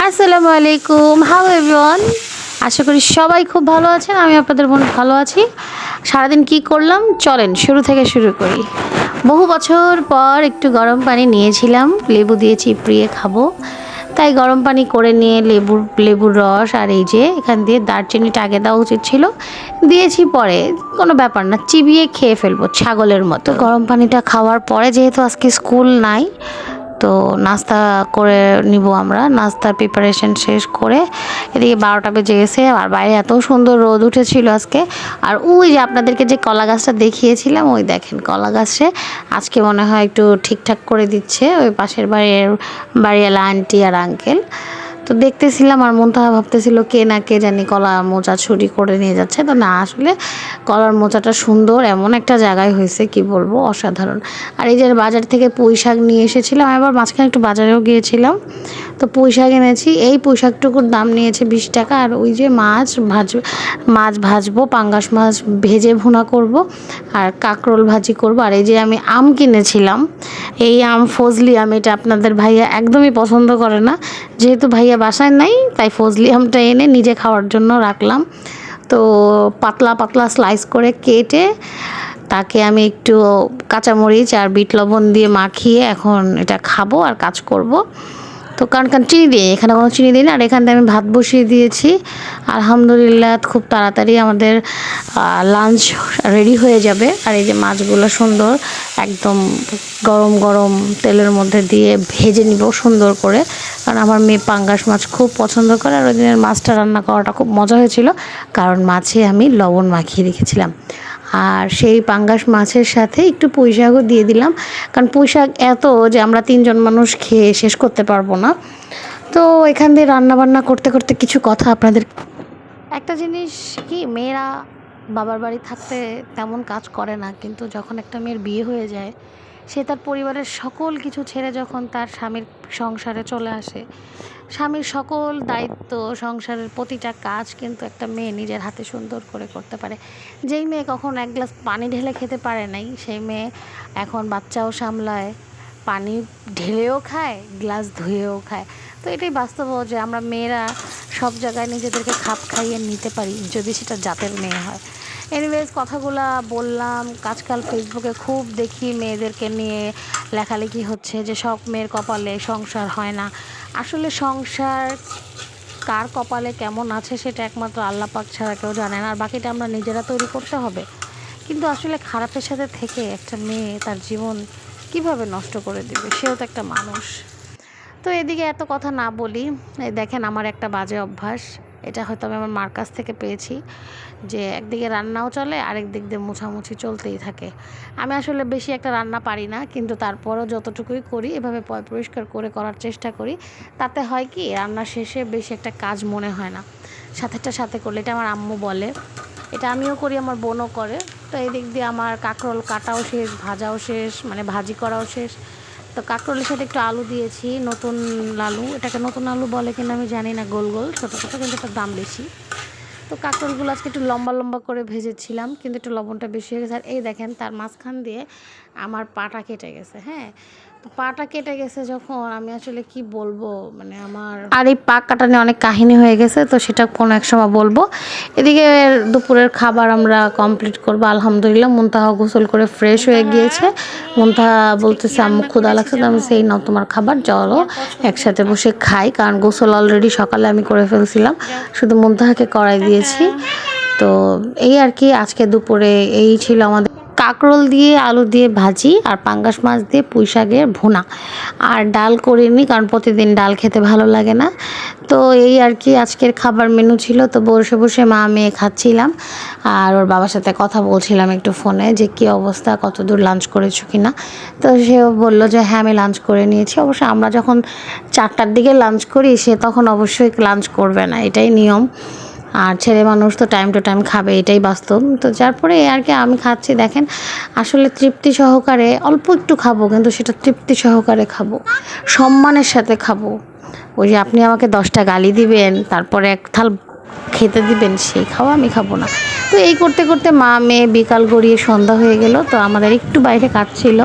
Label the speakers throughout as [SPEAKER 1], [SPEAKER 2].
[SPEAKER 1] আসসালামু আলাইকুম, how everyone. আশা করি সবাই খুব ভালো আছেন। আমি আপনাদের বোন ভালো আছি। সারাদিন কি করলাম চলেন শুরু থেকে শুরু করি। বহু বছর পর একটু গরম পানি নিয়েছিলাম, লেবু দিয়ে চিপড়িয়ে খাবো, তাই গরম পানি করে নিয়ে লেবুর রস আর এই যে এখান দিয়ে দারচিনিটা আগে দেওয়া উচিত ছিল, দিয়েছি পরে, কোনো ব্যাপার না, চিবিয়ে খেয়ে ফেলবো ছাগলের মতো। গরম পানিটা খাওয়ার পরে যেহেতু আজকে স্কুল নাই, তো নাস্তা করে নিব আমরা। নাস্তার প্রিপারেশন শেষ করে এদিকে 12টা বেজে গেছে, আর বাইরে এত সুন্দর রোদ উঠেছিল আজকে। আর ওই যে আপনাদেরকে যে কলা গাছটা দেখিয়েছিলাম, ওই দেখেন কলা গাছে আজকে মনে হয় একটু ঠিকঠাক করে দিচ্ছে ওই পাশের বাড়িওয়ালা আন্টি আর আঙ্কেল। তো দেখতেছিলাম আর মনটা ভাবতেছিল কে না কে জানি কলা মোচা ছুরি করে নিয়ে যাচ্ছে। তো না, আসলে কলার মোচাটা সুন্দর এমন একটা জায়গায় হয়েছে, কি বলবো, অসাধারণ। আর এই যে বাজার থেকে পুঁই শাক নিয়ে এসেছিলাম, আবার মাঝখানে একটু বাজারেও গিয়েছিলাম, তো পুঁই শাক এনেছি। এই পুঁই শাকটুকুর দাম নিয়েছে 20 টাকা। আর ওই যে মাছ ভাজবো, পাঙ্গাস মাছ ভেজে ভুনা করব, আর কাঁকরোল ভাজি করব। আর এই যে আমি আম কিনেছিলাম, এই আম ফজলি আম, এটা আপনাদের ভাইয়া একদমই পছন্দ করে না, যেহেতু ভাইয়া বাসায় নাই তাই ফজলি আমটা এনে নিজে খাওয়ার জন্য রাখলাম। তো পাতলা পাতলা স্লাইস করে কেটে তাকে আমি একটু কাঁচামরিচ আর বিট লবণ দিয়ে মাখিয়ে এখন এটা খাবো আর কাজ করব। তো কারণ চিনি দিই, এখানে কোনো চিনি দিই না। আর এখান থেকে আমি ভাত বসিয়ে দিয়েছি। আলহামদুলিল্লাহ খুব তাড়াতাড়ি আমাদের লাঞ্চ রেডি হয়ে যাবে। আর এই যে মাছগুলো সুন্দর একদম গরম গরম তেলের মধ্যে দিয়ে ভেজে নিব সুন্দর করে, কারণ আমার মেয়ে পাঙ্গাস মাছ খুব পছন্দ করে। আর ওই দিনের মাছটা রান্না করাটা খুব মজা হয়েছিল, কারণ মাছে আমি লবণ মাখিয়ে রেখেছিলাম। আর সেই পাঙ্গাস মাছের সাথে একটু পুঁই শাকও দিয়ে দিলাম, কারণ পুঁই শাক এত যে আমরা 3জন মানুষ খেয়ে শেষ করতে পারবো না। তো এখান দিয়ে রান্না বান্না করতে করতে কিছু কথা আপনাদের। একটা জিনিস কি, মেয়েরা বাবার বাড়ি থাকতে তেমন কাজ করে না, কিন্তু যখন একটা মেয়ের বিয়ে হয়ে যায়, সে তার পরিবারের সকল কিছু ছেড়ে যখন তার স্বামীর সংসারে চলে আসে, স্বামীর সকল দায়িত্ব, সংসারের প্রতিটা কাজ কিন্তু একটা মেয়ে নিজের হাতে সুন্দর করে করতে পারে। যেই মেয়ে কখন এক গ্লাস পানি ঢেলে খেতে পারে নাই, সেই মেয়ে এখন বাচ্চাও সামলায়, পানি ঢেলেও খায়, গ্লাস ধুয়েও খায়। তো এটাই বাস্তব যে আমরা মেয়েরা সব জায়গায় নিজেদেরকে খাপ খাইয়ে নিতে পারি, যদি সেটা জাতের মেয়ে হয়। এনিওয়েজ, কথাগুলা বললাম। আজকাল ফেসবুকে খুব দেখি মেয়েদেরকে নিয়ে লেখালেখি হচ্ছে যে সব মেয়ের কপালে সংসার হয় না। আসলে সংসার কার কপালে কেমন আছে সেটা একমাত্র আল্লাহ পাক ছাড়া কেউ জানে না, আর বাকিটা আমরা নিজেরা তৈরি করতে হবে। কিন্তু আসলে খারাপের সাথে থেকে একটা মেয়ে তার জীবন কিভাবে নষ্ট করে দেবে, সেও তো একটা মানুষ। তো এদিকে এত কথা না বলি, এই দেখেন আমার একটা বাজে অভ্যাস, এটা হয়তো আমি আমার মার কাছ থেকে পেয়েছি, যে একদিকে রান্নাও চলে আরেক দিক দিয়ে মোছামুছি চলতেই থাকে। আমি আসলে বেশি একটা রান্না পারি না, কিন্তু তারপরও যতটুকুই করি এভাবে পরিষ্কার করে করার চেষ্টা করি। তাতে হয় কি, রান্না শেষে বেশি একটা কাজ মনে হয় না, সাথে করলে, এটা আমার আম্মু বলে, এটা আমিও করি, আমার বোনও করে। তো এই দিক দিয়ে আমার কাঁকরোল কাটাও শেষ, ভাজাও শেষ, মানে ভাজি করাও শেষ। তো কাঁকরোলের সাথে একটু আলু দিয়েছি, নতুন আলু, এটাকে নতুন আলু বলে কিনা আমি জানি না, গোল গোল ছোটো ছোটো, কিন্তু এটার দাম বেশি। তো কাঁকরোলগুলো আজকে একটু লম্বা লম্বা করে ভেজেছিলাম, কিন্তু একটু লবণটা বেশি হয়ে গেছে। আর এই দেখেন তার মাঝখান দিয়ে আমার পাটা কেটে গেছে। হ্যাঁ, তো পাটা কেটে গেছে যখন, আমি আসলে কি বলবো, মানে আমার আর এই পা কাটা নিয়ে অনেক কাহিনী হয়ে গেছে, তো সেটা কোনো এক সময় বলবো। এদিকে দুপুরের খাবার আমরা কমপ্লিট করবো আলহামদুলিল্লাহ। মুনতাহা গোসল করে ফ্রেশ হয়ে গিয়েছে। মুনতাহা বলতেছে আম্মু ক্ষুধা লাগছে, তো আমি সেই নাও তোমার খাবার, চলো একসাথে বসে খাই, কারণ গোসল অলরেডি সকালে আমি করে ফেলছিলাম, শুধু মুনতাহাকে করাই দিয়েছি। তো এই আর কি, আজকে দুপুরে এই ছিল আমাদের কাঁকরোল দিয়ে আলু দিয়ে ভাজি, আর পাঙ্গাস মাছ দিয়ে পুঁই শাকের ভুনা। আর ডাল করিনি, কারণ প্রতিদিন ডাল খেতে ভালো লাগে না। তো এই আর কি আজকের খাবার মেনু ছিল। তো বসে বসে মা মেয়ে খাচ্ছিলাম, আর ওর বাবার সাথে কথা বলছিলাম একটু ফোনে, যে কী অবস্থা, কত দূর লাঞ্চ করেছো কি না। তো সেও বললো যে হ্যাঁ আমি লাঞ্চ করে নিয়েছি। অবশ্য আমরা যখন 4টার দিকে লাঞ্চ করি, সে তখন অবশ্যই লাঞ্চ করবে না, এটাই নিয়ম। আর ছেলে মানুষ তো টাইম টু টাইম খাবে, এটাই বাস্তব। তো যার পরে আর কি আমি খাচ্ছি, দেখেন আসলে তৃপ্তি সহকারে, অল্প একটু খাবো কিন্তু সেটা তৃপ্তি সহকারে খাবো, সম্মানের সাথে খাবো। ওই যে আপনি আমাকে 10টা গালি দিবেন, তারপরে এক থাল খেতে দিবেন, সেই খাওয়া আমি খাবো না। তো এই করতে করতে মা মেয়ে বিকাল গড়িয়ে সন্ধ্যা হয়ে গেল। তো আমাদের একটু বাইরে কাজ ছিল,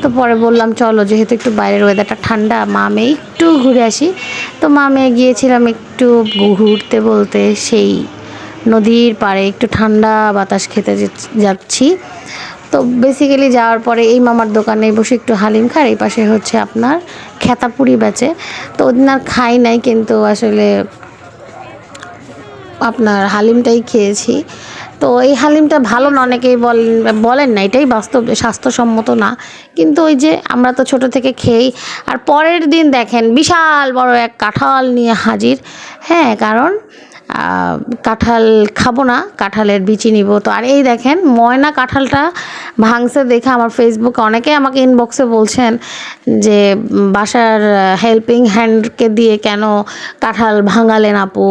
[SPEAKER 1] তো পরে বললাম চলো, যেহেতু একটু বাইরের ওয়েদারটা ঠান্ডা, মা মেয়ে একটু ঘুরে আসি। তো মা মেয়ে গিয়েছিলাম একটু ঘুরতে, বলতে সেই নদীর পাড়ে একটু ঠান্ডা বাতাস খেতে যাচ্ছি। তো বেসিক্যালি যাওয়ার পরে এই মামার দোকানে বসে একটু হালিম খাই, এই পাশে হচ্ছে আপনার খেতাপুরি বেচে। তো ওদিন আর খাই নাই, কিন্তু আসলে আপনার হালিমটাই খেয়েছি। তো এই হালিমটা ভালো না, অনেকেই বলেন না, এটাই বাস্তব, স্বাস্থ্যসম্মত না। কিন্তু ওই যে আমরা তো ছোট থেকে খেয়েই। আর পরের দিন দেখেন বিশাল বড় এক কাঁঠাল নিয়ে হাজির। হ্যাঁ, কারণ কাঁঠাল খাবো না, কাঁঠালের বিচি নিব। তো আর এই দেখেন ময়না কাঁঠালটা ভাঙছে দেখে আমার ফেসবুকে অনেকে আমাকে ইনবক্সে বলছেন যে বাসার হেল্পিং হ্যান্ডকে দিয়ে কেন কাঁঠাল ভাঙালেন আপু,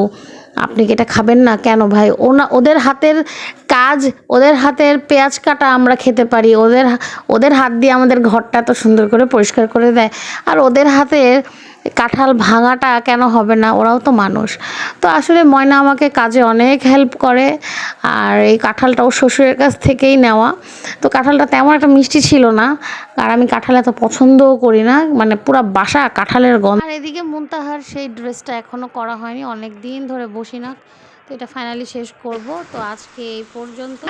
[SPEAKER 1] আপনি কি এটা খাবেন না কেন ভাই? ওদের হাতের কাজ, ওদের হাতের পেঁয়াজ কাটা আমরা খেতে পারি, ওদের হাত দিয়ে আমাদের ঘরটা তো সুন্দর করে পরিষ্কার করে দেয়। আর ওদের হাতের কাঁঠাল ভাঙাটা কেন হবে না? ওরাও তো মানুষ। তো আসলে ময়না আমাকে কাজে অনেক হেল্প করে। আর এই কাঁঠালটা ওর শ্বশুরের কাছ থেকেই নেওয়া। তো কাঁঠালটা তেমন একটা মিষ্টি ছিল না, আর আমি কাঁঠাল এত পছন্দও করি না, মানে পুরো বাসা কাঁঠালের গন্ধ। আর এদিকে মুনতাহার সেই ড্রেসটা এখনও করা হয়নি, অনেক দিন ধরে বসি না। তো এটা ফাইনালি শেষ করব। তো আজকে এই পর্যন্ত।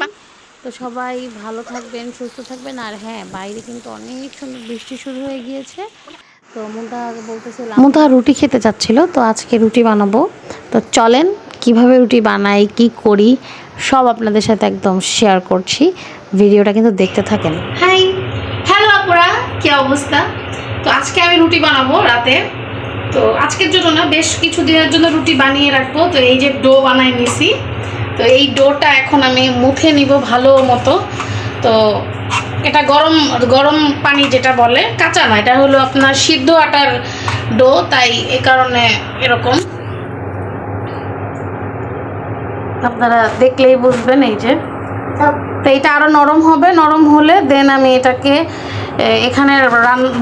[SPEAKER 1] তো সবাই ভালো থাকবেন, সুস্থ থাকবেন। আর হ্যাঁ, বাইরে কিন্তু অনেক সুন্দর বৃষ্টি শুরু হয়ে গিয়েছে। তো মুনতাহাকে বলতেছিলাম, মুনতাহা রুটি খেতে চাচ্ছিল, তো আজকে রুটি বানাবো। তো চলেন কিভাবে রুটি বানাই, কি করি, সব আপনাদের সাথে একদম শেয়ার করছি। ভিডিওটা কিন্তু দেখতে থাকেন। হাই, হ্যালো আপুরা, কি অবস্থা? তো আজকে আমি রুটি বানাবো রাতে। তো আজকের জন্য না, বেশ কিছু দিনের জন্য রুটি বানিয়ে রাখবো। তো এই যে ডো বানাই নিছি, তো এই ডোটা এখন আমি মুখে নিব ভালো মতো। তো এটা গরম গরম পানি যেটা বলে, কাঁচা না, এটা হলো আপনার সিদ্ধ আটার ডো, তাই এই কারণে এরকম আপনারা দেখলেই বুঝবেন। এই যে, তো এটা আরও নরম হবে, নরম হলে দেন আমি এটাকে এখানে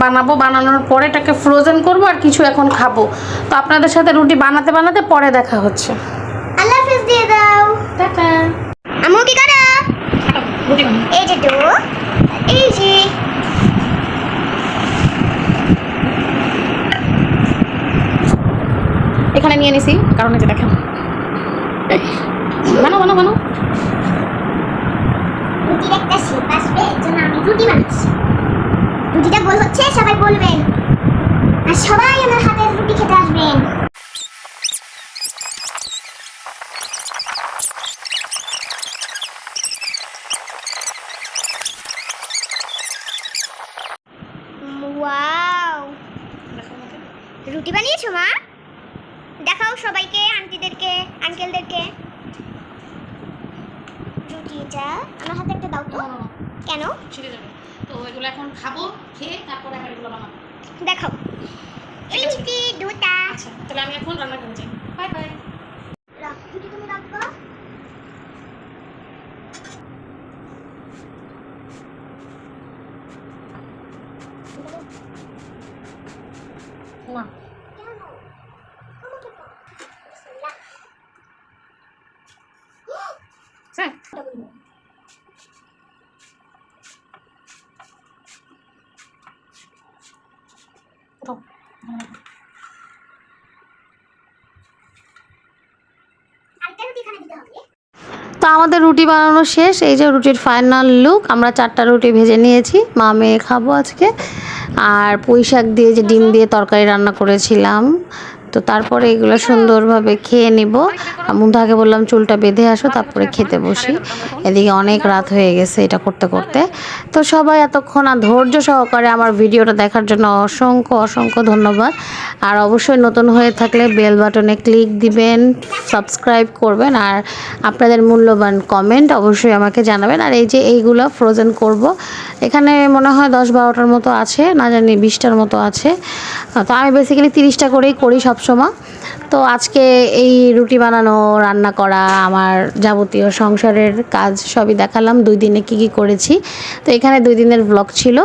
[SPEAKER 1] বানাবো। বানানোর পরে এটাকে ফ্রোজেন করব আর কিছু এখন খাবো। তো আপনাদের সাথে রুটি বানাতে বানাতে পরে দেখা হচ্ছে।
[SPEAKER 2] আল্লাহ হাফেজ দিয়ে দাও।
[SPEAKER 1] টাটা।
[SPEAKER 2] আমু কি করো?
[SPEAKER 1] রুটি বানাই।
[SPEAKER 2] এই যে তো, এই যে
[SPEAKER 1] এখানে নিয়ে নিছি, কারণ এই যে দেখেন, বানো বানো বানো।
[SPEAKER 2] রুটির একটা শেপ আসবে, এর জন্য আমি রুটি বানাচ্ছি। রুটিটা গোল হচ্ছে, সবাই বলবেন, আর সবাই আমার হাতের রুটি খেতে আসবেন। ওয়াও, রুটি বানিয়েছো মা? দেখাও সবাইকে, আন্টিদেরকে, আঙ্কেলদেরকে। রুটিটা আমার হাতে একটা দাও তো। কেন?
[SPEAKER 1] ছিঁড়ে যাবে। তো এগুলো এখন খাবো, খেয়ে তারপরে আবার এগুলো বানাবো।
[SPEAKER 2] দেখাও। এই রুটি দুটা।
[SPEAKER 1] আচ্ছা, তাহলে আমি এখন রান্না করে যাই। Bye bye.
[SPEAKER 2] রুটি তুমি রাখবা।
[SPEAKER 1] না,
[SPEAKER 2] কেন? আমাকে দাও। বিসমিল্লাহ।
[SPEAKER 1] স্যার তো
[SPEAKER 2] আরেকটা রুটি এখানে দিতে হবে।
[SPEAKER 1] তো আমাদের রুটি বানানো শেষ। এই যে রুটির ফাইনাল লুক। আমরা 4টা রুটি ভেজে নিয়েছি, মা মেয়ে খাবো আজকে। আর পুঁই শাক দিয়ে যে ডিম দিয়ে তরকারি রান্না করেছিলাম। তো তারপরে এগুলো সুন্দরভাবে খেয়ে নিব। মুনতাহাকে বললাম চুলটা বেঁধে আসো, তারপরে খেতে বসি। এদিকে অনেক রাত হয়ে গেছে এটা করতে করতে। তো সবাই এতক্ষণ আর ধৈর্য সহকারে আমার ভিডিওটা দেখার জন্য অসংখ্য অসংখ্য ধন্যবাদ। আর অবশ্যই নতুন হয়ে থাকলে বেল বাটনে ক্লিক দিবেন, সাবস্ক্রাইব করবেন, আর আপনাদের মূল্যবান কমেন্ট অবশ্যই আমাকে জানাবেন। আর এই যে এইগুলো ফ্রোজেন করব, এখানে মনে হয় 10-12টার মতো আছে, না জানি 20টার মতো আছে। তো আমি বেসিক্যালি 30টা করেই করি সবসময়। তো আজকে এই রুটি বানানো, রান্না করা, আমার যাবতীয় সংসারের কাজ সবই দেখালাম 2 দিনে কি কি করেছি। তো এখানে 2 দিনের ব্লগ ছিল,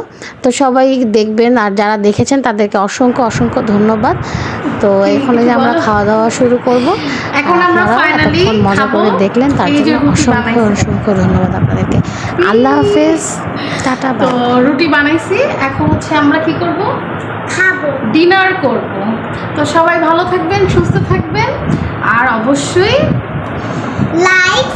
[SPEAKER 1] তো সবাই দেখবেন, আর যারা দেখেছেন তাদেরকে অসংখ্য অসংখ্য ধন্যবাদ। তো এখানে যে আমরা খাওয়া দাওয়া শুরু করব,
[SPEAKER 3] এখন আমরা
[SPEAKER 1] আপনারা
[SPEAKER 3] ফাইনালি
[SPEAKER 1] এতক্ষণ মজা করে দেখলেন, তার জন্য অসংখ্য অসংখ্য ধন্যবাদ আপনাদেরকে। আল্লাহ হাফেজ, টাটা,
[SPEAKER 3] তো
[SPEAKER 1] বাই।
[SPEAKER 3] রুটি বানাইছি, এখন হচ্ছে আমরা কি করব,
[SPEAKER 2] খাবো।
[SPEAKER 3] ডিনার করব। তো সবাই ভালো থাকবেন, সুস্থ থাকবেন, আর অবশ্যই
[SPEAKER 2] লাইক